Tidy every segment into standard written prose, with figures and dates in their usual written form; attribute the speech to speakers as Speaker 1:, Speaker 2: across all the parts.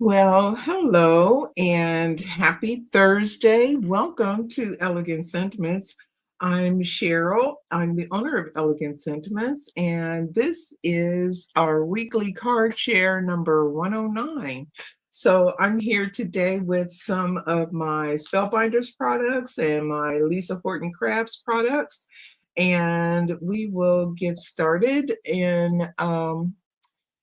Speaker 1: Well, hello and happy Thursday. Welcome to Elegant Sentiments. I'm Sheryl. I'm the owner of Elegant Sentiments, and this is our weekly card share number 109. So I'm here today with some of my Spellbinders products and my Lisa Horton Crafts products, and we will get started in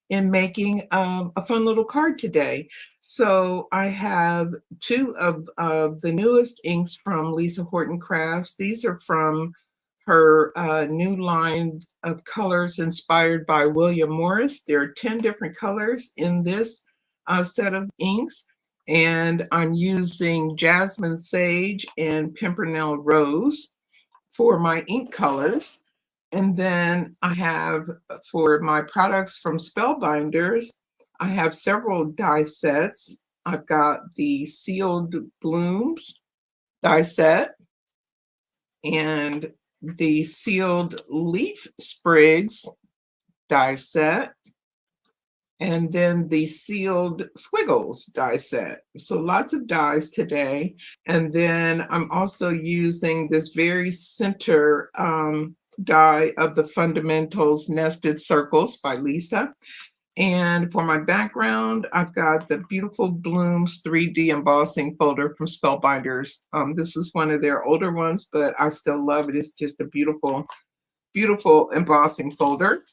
Speaker 1: making a fun little card today. So I have two of the newest inks from Lisa Horton Crafts. These are from her new line of colors inspired by William Morris. There are 10 different colors in this set of inks. And I'm using Jasmine Sage and Pimpernel Rose for my ink colors. And then I have for my products from Spellbinders, I have several die sets. I've got the Sealed Blooms die set and the Sealed Leaf Sprigs die set, and then the Sealed Squiggles die set. So lots of dies today. And then I'm also using this very center die of the Fundamentals Nested Circles by Lisa. And for my background, I've got the Beautiful Blooms 3D embossing folder from Spellbinders. This is one of their older ones, but I still love it. It's just a beautiful, beautiful embossing folder.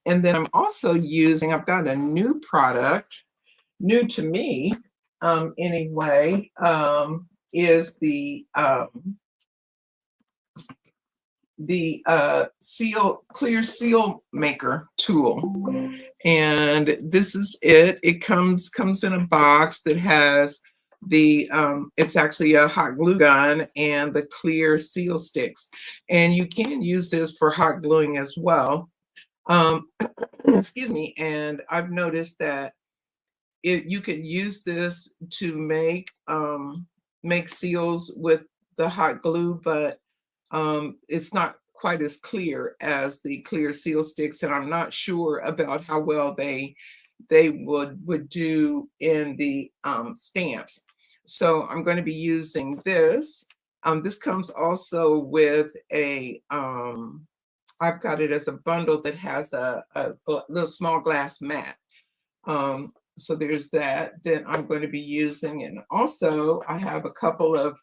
Speaker 1: And then I'm also using, I've got a new product, new to me anyway, is the clear seal maker tool. And this is it. It comes in a box that has the it's actually a hot glue gun and the clear seal sticks. And you can use this for hot gluing as well. Excuse me. And I've noticed that you can use this to make seals with the hot glue, but it's not quite as clear as the clear seal sticks, and I'm not sure about how well they would do in the stamps. So I'm going to be using this. This comes also with a I've got it as a bundle that has a little small glass mat. So there's that I'm going to be using. And also I have a couple of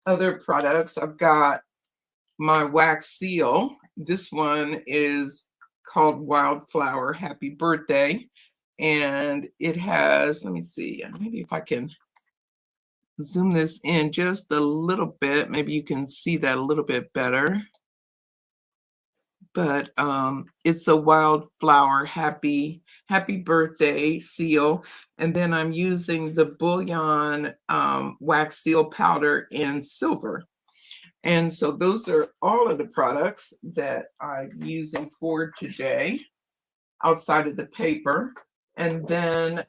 Speaker 1: other products. I've got my wax seal. This one is called Wildflower Happy Birthday. And it has, let me see, maybe if I can zoom this in just a little bit, maybe you can see that a little bit better. But it's a Wildflower Happy Birthday seal. And then I'm using the Bullion wax seal powder in silver. And so those are all of the products that I'm using for today outside of the paper. And then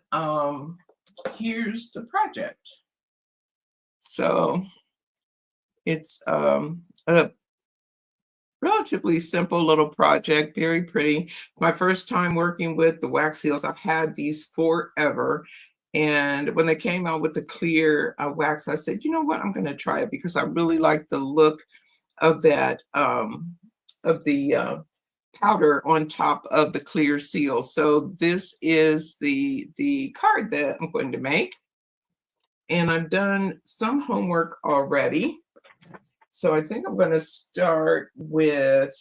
Speaker 1: here's the project. So it's a relatively simple little project, very pretty. My first time working with the wax seals. I've had these forever. And when they came out with the clear wax, I said, you know what, I'm going to try it because I really like the look of that, of the powder on top of the clear seal. So this is the card that I'm going to make. And I've done some homework already. So I think I'm going to start with,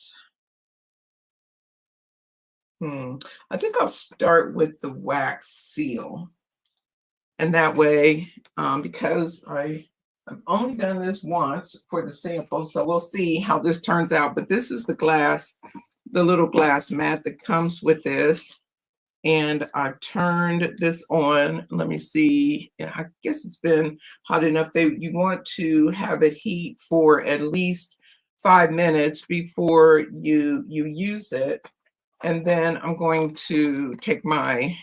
Speaker 1: I think I'll start with the wax seal. And that way, because I've only done this once for the sample, so we'll see how this turns out. But this is the little glass mat that comes with this. And I've turned this on. Let me see. I guess it's been hot enough. You want to have it heat for at least 5 minutes before you use it. And then I'm going to take my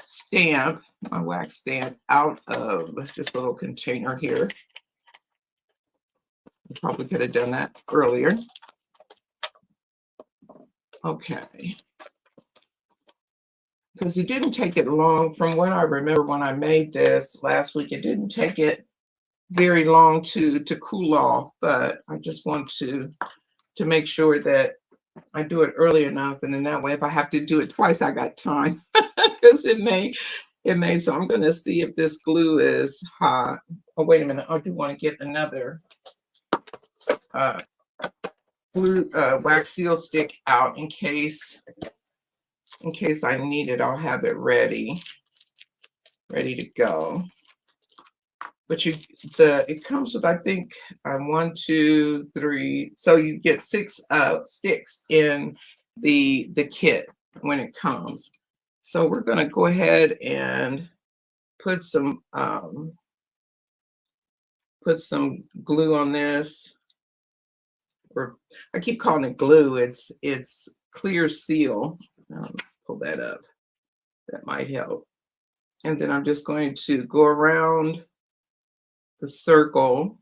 Speaker 1: stamp, my wax stamp, out of this little container here. I probably could have done that earlier. Okay. because it didn't take it long. From what I remember when I made this last week, it didn't take it very long to cool off, but I just want to make sure that I do it early enough, and then that way if I have to do it twice, I got time. Because it may, so I'm going to see if this glue is hot. Oh, wait a minute, I do want to get another glue wax seal stick out in case I need it. I'll have it ready to go. But it comes with, I think, 1, 2, 3. So you get 6 sticks in the kit when it comes. So we're going to go ahead and put some glue on this. Or I keep calling it glue. It's clear seal. Pull that up. That might help. And then I'm just going to go around the circle.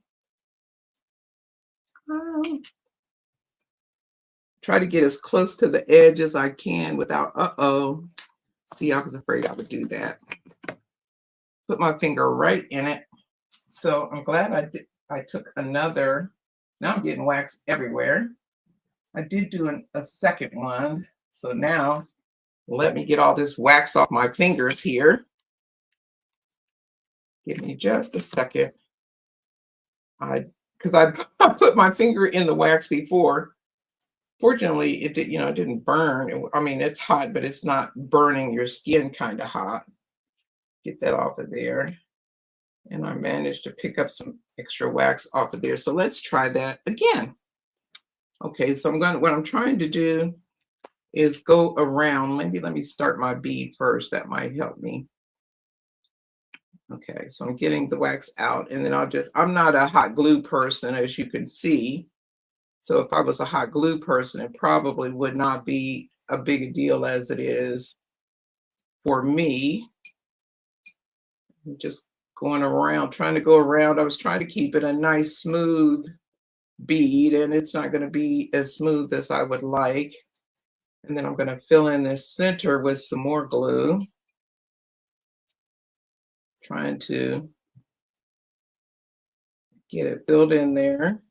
Speaker 1: Try to get as close to the edge as I can without, see, I was afraid I would do that. Put my finger right in it. So I'm glad I took another. Now I'm getting wax everywhere. I did do a second one. So now let me get all this wax off my fingers here. Give me just a second. Because I put my finger in the wax before. Fortunately, it didn't burn. I mean, it's hot, but it's not burning your skin kind of hot. Get that off of there. And I managed to pick up some extra wax off of there. So let's try that again. Okay, so what I'm trying to do is go around. Maybe let me start my bead first. That might help me. Okay, so I'm getting the wax out, and then I'm not a hot glue person, as you can see. So if I was a hot glue person, it probably would not be a big deal as it is for me. I'm just going around, trying to go around. I was trying to keep it a nice, smooth bead, and it's not going to be as smooth as I would like. And then I'm going to fill in this center with some more glue. Trying to get it filled in there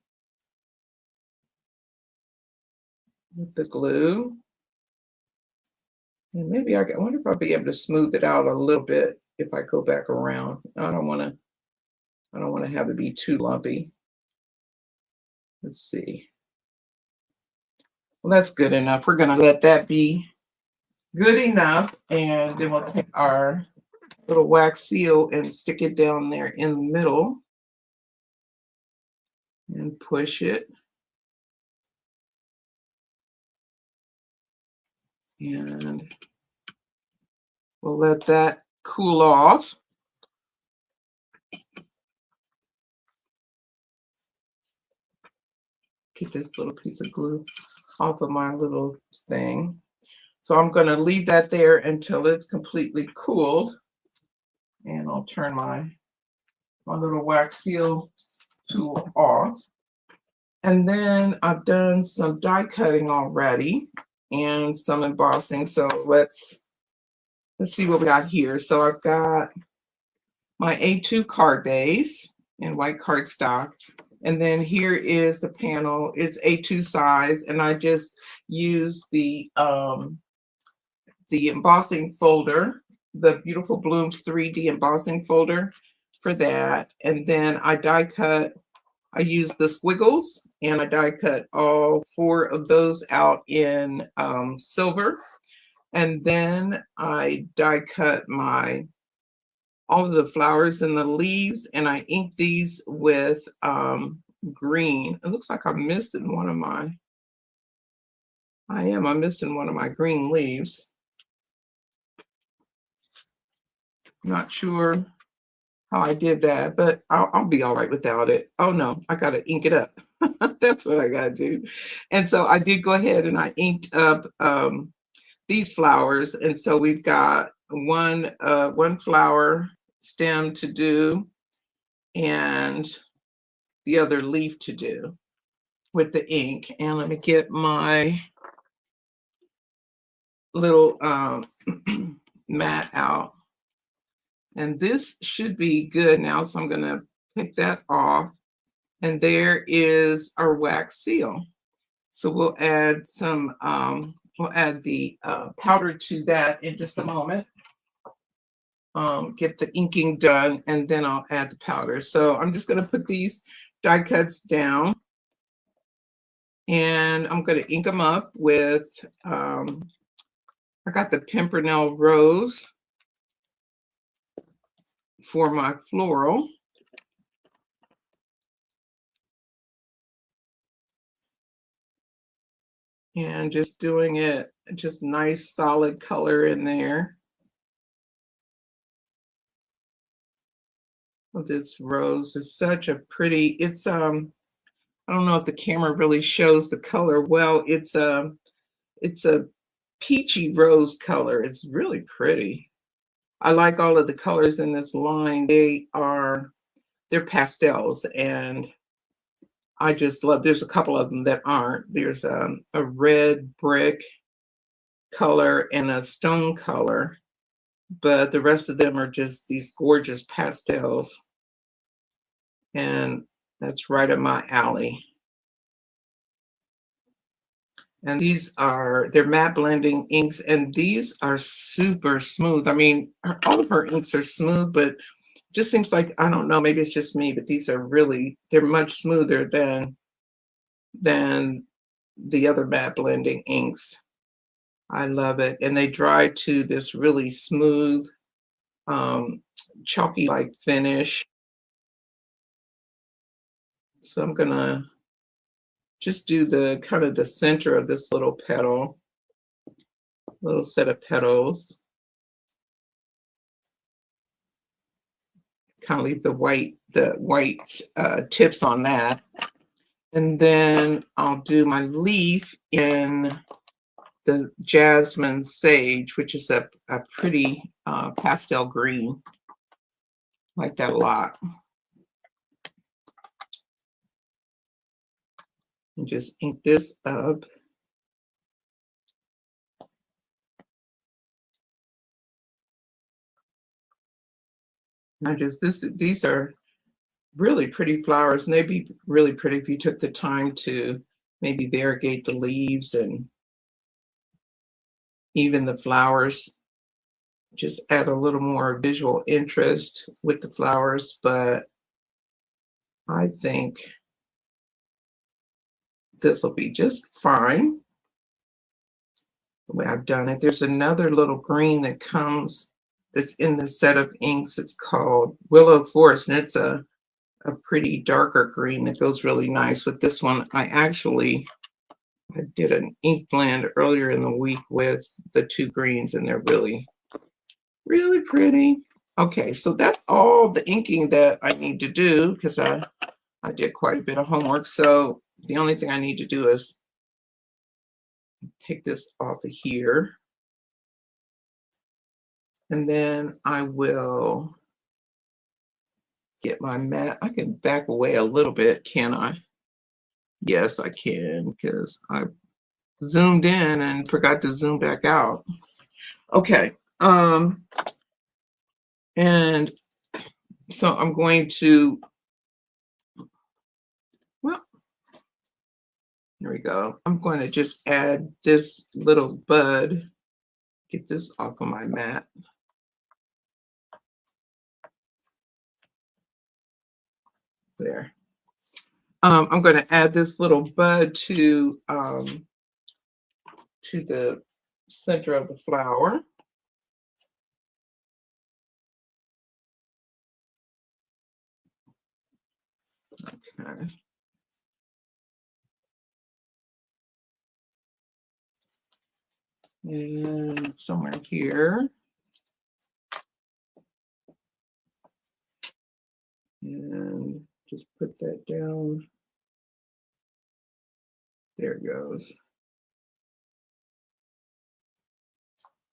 Speaker 1: with the glue. And maybe I wonder if I'll be able to smooth it out a little bit if I go back around. I don't want to have it be too lumpy. Let's see. Well, that's good enough. We're going to let that be good enough, and then we'll take our little wax seal and stick it down there in the middle and push it. And we'll let that cool off. Get this little piece of glue off of my little thing. So I'm going to leave that there until it's completely cooled. And I'll turn my little wax seal tool off. And then I've done some die cutting already and some embossing. So let's see what we got here. So I've got my A2 card base in white cardstock. And then here is the panel. It's A2 size, and I just use the embossing folder, the Beautiful Blooms 3D embossing folder for that. And then I die cut. I use the Squiggles, and I die cut all 4 of those out in silver. And then I die cut all of the flowers and the leaves, and I ink these with green. It looks like I'm missing one of my, I'm missing one of my green leaves. Not sure how I did that, but I'll be all right without it. Oh no, I gotta ink it up. That's what I gotta do. And so I did go ahead and I inked up these flowers. And so we've got one flower stem to do and the other leaf to do with the ink. And let me get my little mat out. And this should be good now, so I'm going to pick that off. And there is our wax seal. So we'll add some, we'll add the powder to that in just a moment. Get the inking done, and then I'll add the powder. So I'm just going to put these die cuts down, and I'm going to ink them up with, I got the Pimpernel Rose for my floral. And just doing it, just nice solid color in there. This rose is such a pretty, it's I don't know if the camera really shows the color well. It's a peachy rose color. It's really pretty. I like all of the colors in this line. They're pastels, and I just love, there's a couple of them that aren't. There's a red brick color and a stone color, but the rest of them are just these gorgeous pastels. And that's right up my alley. And they're matte blending inks, and these are super smooth. I mean, all of her inks are smooth, but it just seems like, I don't know, maybe it's just me, but these are really, they're much smoother than the other matte blending inks. I love it. And they dry to this really smooth, chalky-like finish. So I'm gonna just do the kind of the center of this little petal, little set of petals. Kind of leave the white tips on that. And then I'll do my leaf in the Jasmine Sage, which is a pretty pastel green. I like that a lot. And just ink this up. These are really pretty flowers, and they'd be really pretty if you took the time to maybe variegate the leaves and even the flowers. Just add a little more visual interest with the flowers, but I think this will be just fine the way I've done it. There's another little green that comes that's in the set of inks. It's called Willow Forest, and it's a pretty darker green that goes really nice with this one. I did an ink blend earlier in the week with the two greens, and they're really, really pretty. Okay, so that's all the inking that I need to do, because I did quite a bit of homework. So the only thing I need to do is take this off of here. And then I will get my mat. I can back away a little bit, can I? Yes, I can, because I zoomed in and forgot to zoom back out. Okay. And so I'm going to, well, here we go. I'm going to just add this little bud, get this off of my mat. There. I'm going to add this little bud to the center of the flower. Okay. And somewhere here. And just put that down. There it goes.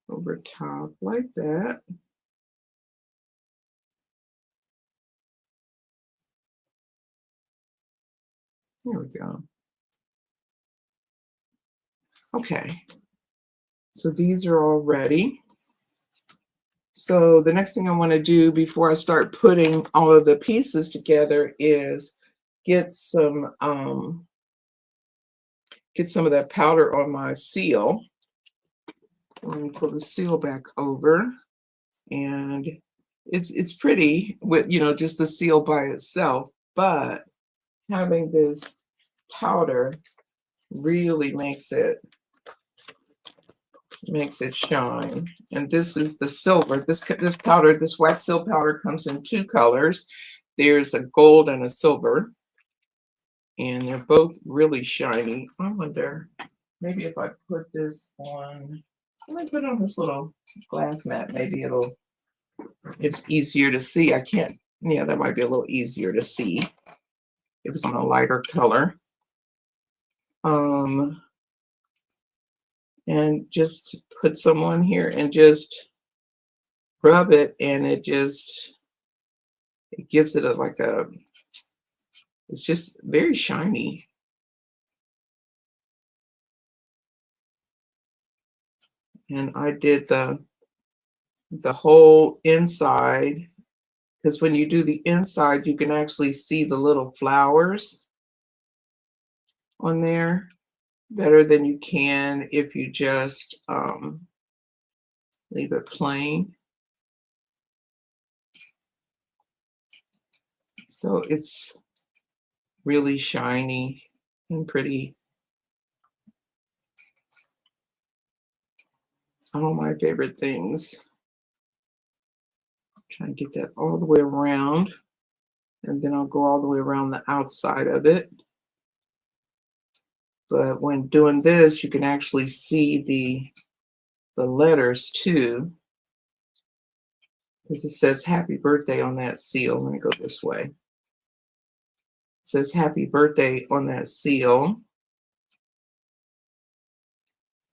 Speaker 1: Over top like that. There we go. Okay. So these are all ready. So the next thing I want to do before I start putting all of the pieces together is get some of that powder on my seal. Let me pull the seal back over, and it's pretty with, you know, just the seal by itself, but having this powder really makes it shine. And this is the silver. This powder, this wax seal powder, comes in two colors. There's a gold and a silver, and they're both really shiny. I wonder, maybe if I put this on, I might put on this little glass mat, maybe it's easier to see. I can't, yeah, that might be a little easier to see if it's on a lighter color. And just put some on here and just rub it, and it gives it it's just very shiny. And I did the whole inside, because when you do the inside, you can actually see the little flowers on there better than you can if you just leave it plain. So it's really shiny and pretty. All my favorite things. Try and get that all the way around, and then I'll go all the way around the outside of it. But when doing this, you can actually see the letters too, because it says happy birthday on that seal. Let me go this way. It says happy birthday on that seal.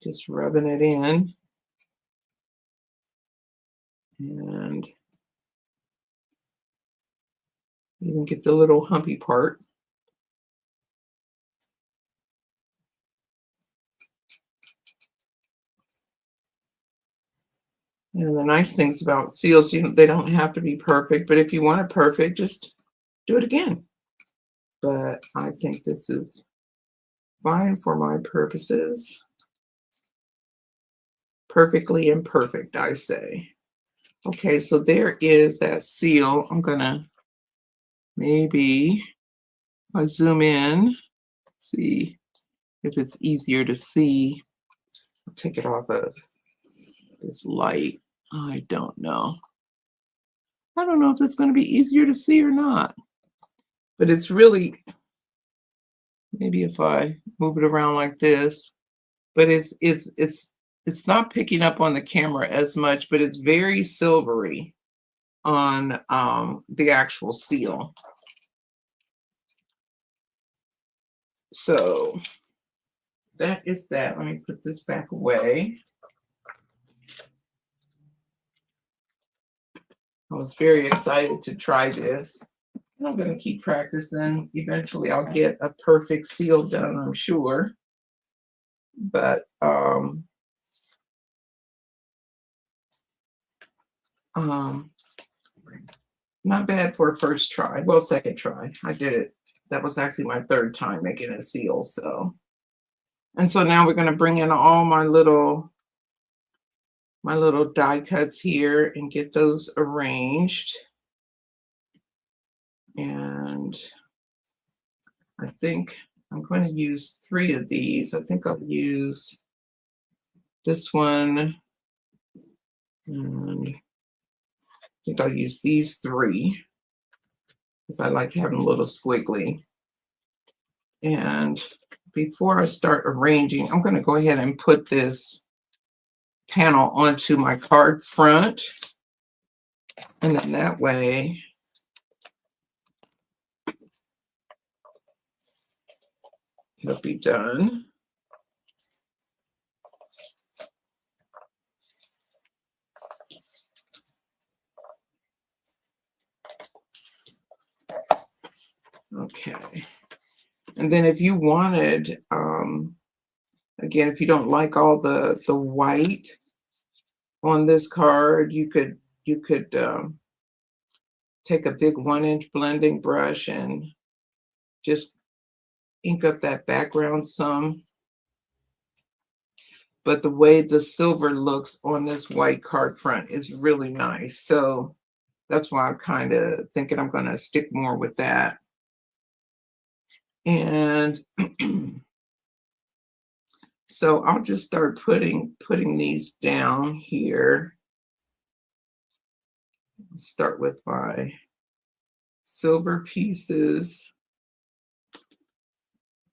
Speaker 1: Just rubbing it in. And even get the little humpy part. And the nice things about seals, they don't have to be perfect, but if you want it perfect, just do it again. But I think this is fine for my purposes. Perfectly imperfect, I say. Okay, so there is that seal. I'm gonna maybe, if I zoom in, see if it's easier to see. I'll take it off of this light. I don't know. I don't know if it's going to be easier to see or not. But it's really, maybe if I move it around like this, but it's not picking up on the camera as much, but it's very silvery on the actual seal. So that is that. Let me put this back away. I was very excited to try this. And I'm going to keep practicing. Eventually I'll get a perfect seal done, I'm sure. But not bad for a first try. Well, second try. I did it. That was actually my third time making a seal. So, and so now we're going to bring in all my little die cuts here and get those arranged. And I think I'm going to use 3 of these. I think I'll use this one, and I think I'll use these 3 because I like having a little squiggly. And before I start arranging, I'm going to go ahead and put this panel onto my card front, and then that way it'll be done. Okay. And then if you wanted, again, if you don't like all the white on this card, you could you could take a big 1-inch blending brush and just ink up that background some. But the way the silver looks on this white card front is really nice. So that's why I'm kind of thinking I'm going to stick more with that. And so I'll just start putting these down here. Start with my silver pieces.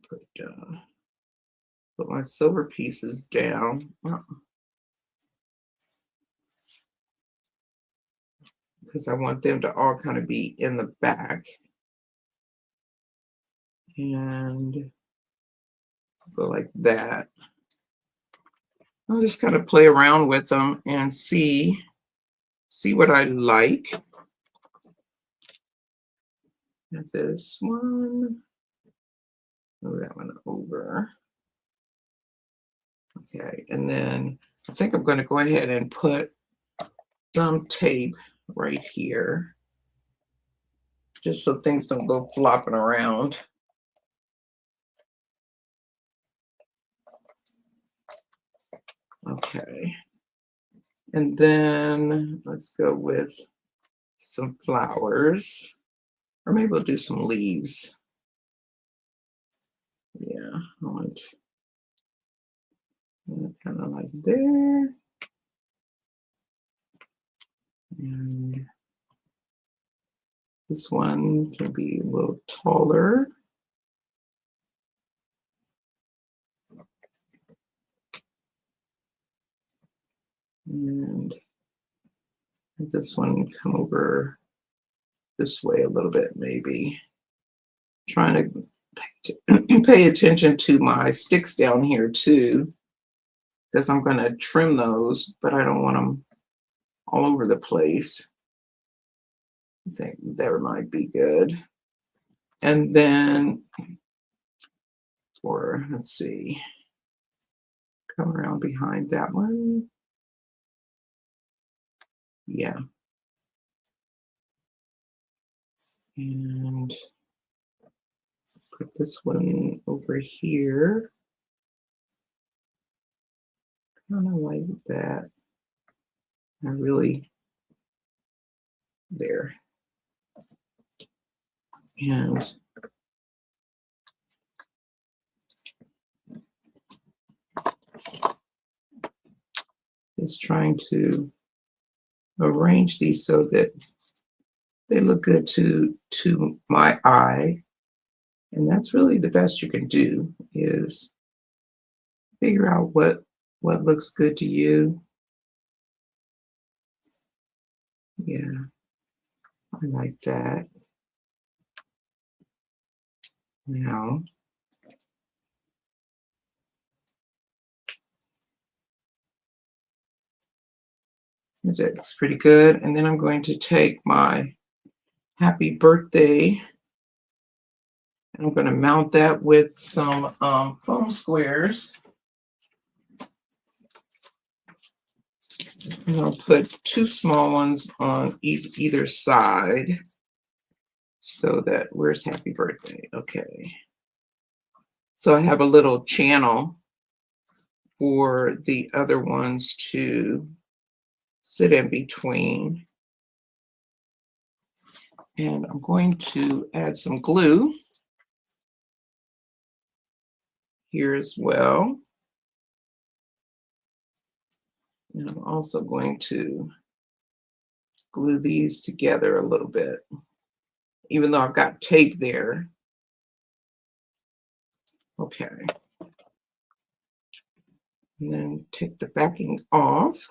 Speaker 1: Put my silver pieces down. Because I want them to all kind of be in the back. And go like that. I'll just kind of play around with them and see what I like. Got this one. Move that one over. Okay, and then I think I'm going to go ahead and put some tape right here, just so things don't go flopping around. Okay, and then let's go with some flowers, or maybe we'll do some leaves. Yeah, I want kind of like there. And this one can be a little taller. And this one come over this way a little bit, maybe. Trying to pay attention to my sticks down here too, because I'm going to trim those, but I don't want them all over the place. I think that might be good. And then let's see, come around behind that one. Yeah. And put this one over here. Kind of like that. I really, there. And just trying to arrange these so that they look good to my eye. And that's really the best you can do, is figure out what looks good to you. Yeah, I like that. Now, that's pretty good. And then I'm going to take my happy birthday, and I'm going to mount that with some foam squares. And I'll put 2 small ones on either side, so that, where's happy birthday? Okay. So I have a little channel for the other ones to sit in between. And I'm going to add some glue here as well. And I'm also going to glue these together a little bit, even though I've got tape there. Okay. And then take the backing off.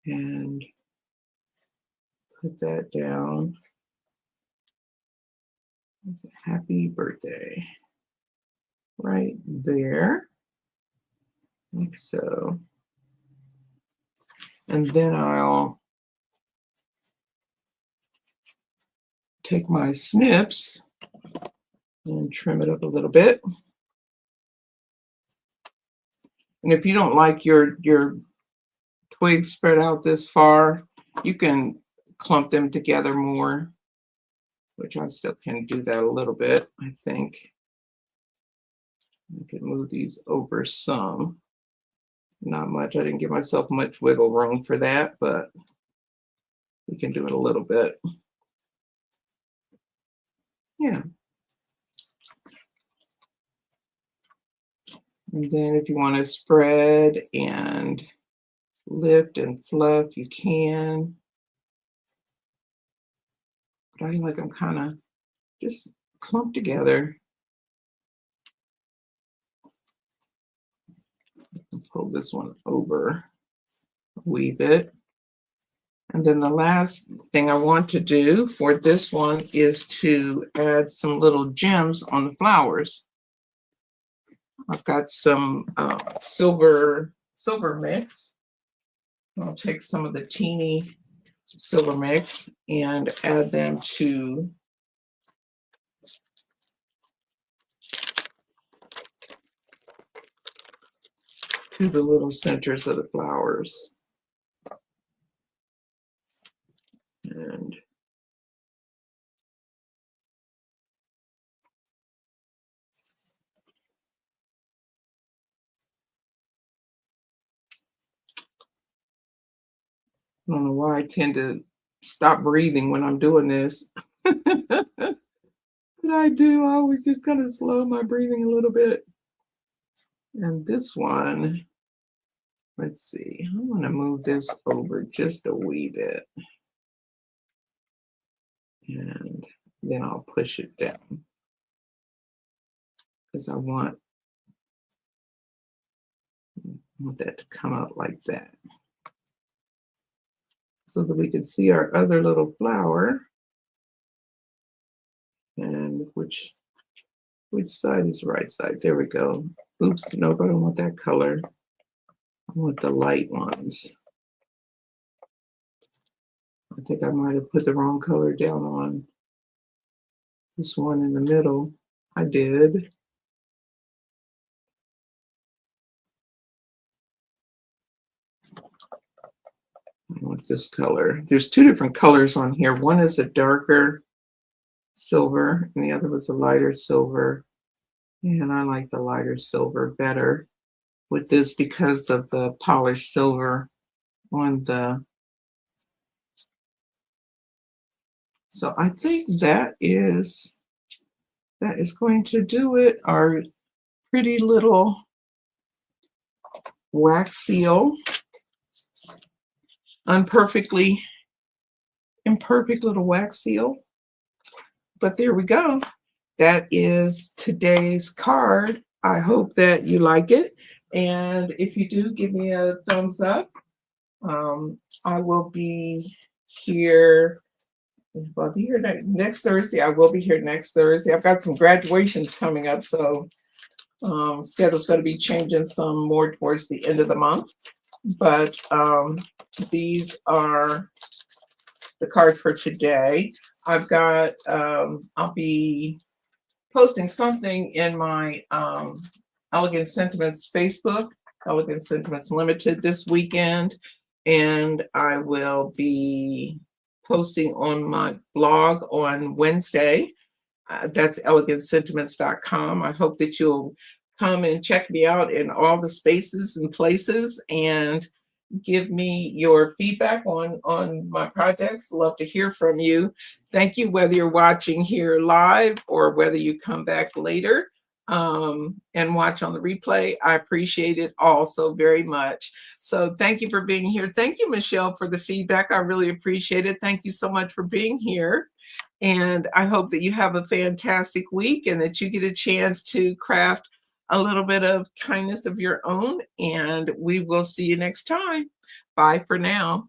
Speaker 1: And put that down. Happy birthday. Right there. Like so. And then I'll take my snips and trim it up a little bit. And if you don't like your twigs spread out this far, you can clump them together more, which I still can do that a little bit, I think. I can move these over some. Not much. I didn't give myself much wiggle room for that, but we can do it a little bit. Yeah. And then if you want to spread and lift and fluff, you can. But I like them kind of just clumped together. Pull this one over a wee bit. And then the last thing I want to do for this one is to add some little gems on the flowers. I've got some silver mix. I'll take some of the teeny silver mix and add them to the little centers of the flowers. And I don't know why I tend to stop breathing when I'm doing this. But I do. I always just kind of slow my breathing a little bit. And this one, let's see, I want to move this over just a wee bit. And then I'll push it down because I want that to come out like that, so that we can see our other little flower. And which side is the right side? There we go. Oops, nope, I don't want that color. I want the light ones. I think I might have put the wrong color down on this one in the middle. I did. I want this color. There's two different colors on here. One is a darker silver and the other was a lighter silver. And I like the lighter silver better with this because of the polished silver on the. So I think that is going to do it. Our pretty little wax seal. Imperfect little wax seal. But there we go. That is today's card. I hope that you like it. And if you do, give me a thumbs up. I will be here. I'll be here next Thursday. I will be here next Thursday. I've got some graduations coming up, so schedule's going to be changing some more towards the end of the month. But these are the cards for today. I've got, I'll be posting something in my Elegant Sentiments Facebook, Elegant Sentiments Limited this weekend. And I will be posting on my blog on Wednesday. That's elegantsentiments.com. I hope that you'll come and check me out in all the spaces and places and give me your feedback on my projects. Love to hear from you. Thank you, whether you're watching here live or whether you come back later and watch on the replay. I appreciate it all so very much. So thank you for being here. Thank you, Michelle, for the feedback. I really appreciate it. Thank you so much for being here. And I hope that you have a fantastic week and that you get a chance to craft a little bit of kindness of your own. And we will see you next time. Bye for now.